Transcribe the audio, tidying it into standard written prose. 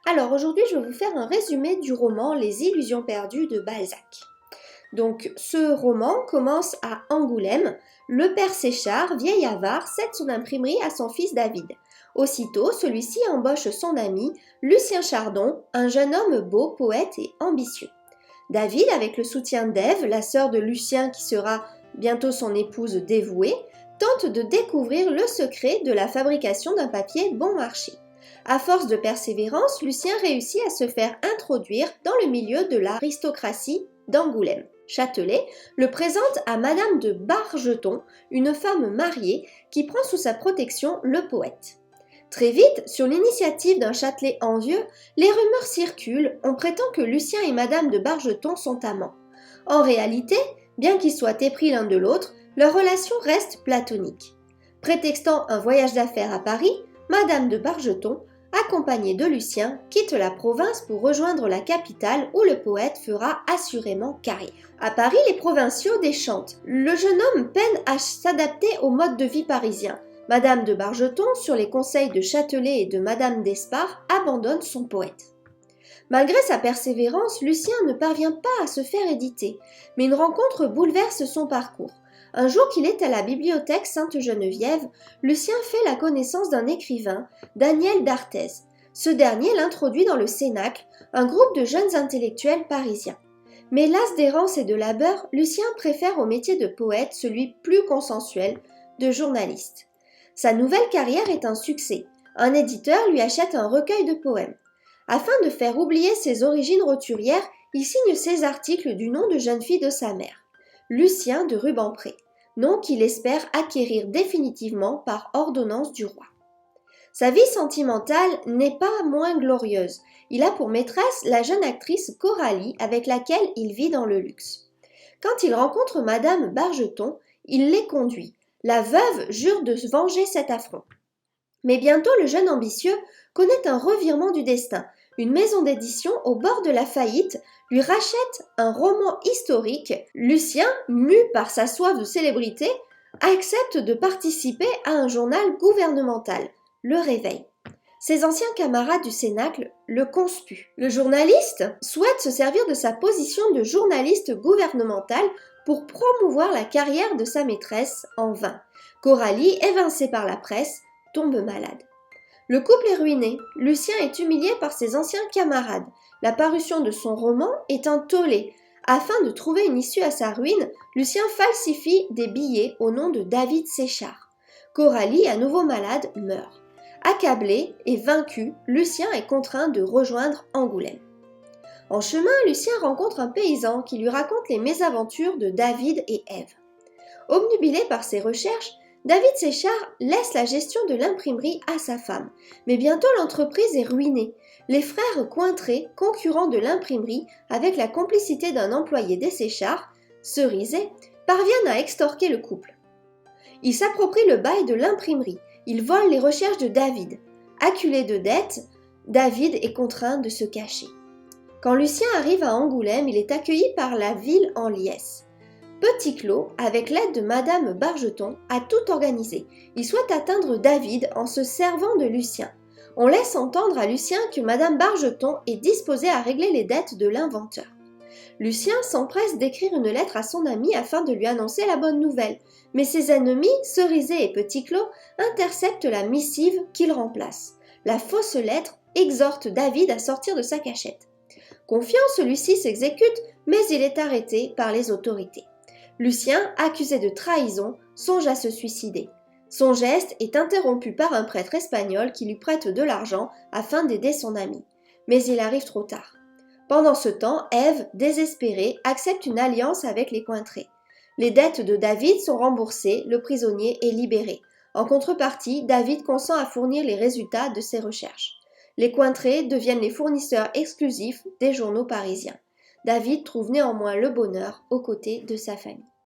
Alors aujourd'hui, je vais vous faire un résumé du roman Les Illusions perdues de Balzac. Donc ce roman commence à Angoulême. Le père Séchard, vieil avare, cède son imprimerie à son fils David. Aussitôt, celui-ci embauche son ami Lucien Chardon, un jeune homme beau, poète et ambitieux. David, avec le soutien d'Ève, la sœur de Lucien qui sera bientôt son épouse dévouée, tente de découvrir le secret de la fabrication d'un papier bon marché. À force de persévérance, Lucien réussit à se faire introduire dans le milieu de l'aristocratie d'Angoulême. Châtelet le présente à Madame de Bargeton, une femme mariée qui prend sous sa protection le poète. Très vite, sur l'initiative d'un Châtelet envieux, les rumeurs circulent, on prétend que Lucien et Madame de Bargeton sont amants. En réalité, bien qu'ils soient épris l'un de l'autre, leur relation reste platonique. Prétextant un voyage d'affaires à Paris, Madame de Bargeton, accompagnée de Lucien, quitte la province pour rejoindre la capitale où le poète fera assurément carrière. À Paris, les provinciaux déchantent. Le jeune homme peine à s'adapter au mode de vie parisien. Madame de Bargeton, sur les conseils de Châtelet et de Madame d'Espard, abandonne son poète. Malgré sa persévérance, Lucien ne parvient pas à se faire éditer, mais une rencontre bouleverse son parcours. Un jour qu'il est à la bibliothèque Sainte-Geneviève, Lucien fait la connaissance d'un écrivain, Daniel d'Arthez. Ce dernier l'introduit dans le Cénacle, un groupe de jeunes intellectuels parisiens. Mais las d'errance et de labeur, Lucien préfère au métier de poète celui plus consensuel, de journaliste. Sa nouvelle carrière est un succès. Un éditeur lui achète un recueil de poèmes. Afin de faire oublier ses origines roturières, il signe ses articles du nom de jeune fille de sa mère, Lucien de Rubempré, nom qu'il espère acquérir définitivement par ordonnance du roi. Sa vie sentimentale n'est pas moins glorieuse. Il a pour maîtresse la jeune actrice Coralie avec laquelle il vit dans le luxe. Quand il rencontre Madame Bargeton, il les conduit. La veuve jure de venger cet affront. Mais bientôt le jeune ambitieux connaît un revirement du destin. Une maison d'édition au bord de la faillite lui rachète un roman historique. Lucien, mu par sa soif de célébrité, accepte de participer à un journal gouvernemental, Le Réveil. Ses anciens camarades du Cénacle le conspuent. Le journaliste souhaite se servir de sa position de journaliste gouvernemental pour promouvoir la carrière de sa maîtresse en vain. Coralie, évincée par la presse, tombe malade. Le couple est ruiné, Lucien est humilié par ses anciens camarades. La parution de son roman est un tollé. Afin de trouver une issue à sa ruine, Lucien falsifie des billets au nom de David Séchard. Coralie, à nouveau malade, meurt. Accablé et vaincu, Lucien est contraint de rejoindre Angoulême. En chemin, Lucien rencontre un paysan qui lui raconte les mésaventures de David et Ève. Obnubilé par ses recherches, David Séchard laisse la gestion de l'imprimerie à sa femme, mais bientôt l'entreprise est ruinée. Les frères Cointré, concurrents de l'imprimerie, avec la complicité d'un employé des Séchard, Cerizet, parviennent à extorquer le couple. Ils s'approprient le bail de l'imprimerie, ils volent les recherches de David. Acculé de dettes, David est contraint de se cacher. Quand Lucien arrive à Angoulême, il est accueilli par la ville en liesse. Petit Claud, avec l'aide de Madame Bargeton, a tout organisé. Il souhaite atteindre David en se servant de Lucien. On laisse entendre à Lucien que Madame Bargeton est disposée à régler les dettes de l'inventeur. Lucien s'empresse d'écrire une lettre à son ami afin de lui annoncer la bonne nouvelle, mais ses ennemis, Cerizet et Petit Claud, interceptent la missive qu'il remplace. La fausse lettre exhorte David à sortir de sa cachette. Confiant, celui-ci s'exécute, mais il est arrêté par les autorités. Lucien, accusé de trahison, songe à se suicider. Son geste est interrompu par un prêtre espagnol qui lui prête de l'argent afin d'aider son ami. Mais il arrive trop tard. Pendant ce temps, Ève, désespérée, accepte une alliance avec les Cointré. Les dettes de David sont remboursées, le prisonnier est libéré. En contrepartie, David consent à fournir les résultats de ses recherches. Les Cointré deviennent les fournisseurs exclusifs des journaux parisiens. David trouve néanmoins le bonheur aux côtés de sa famille.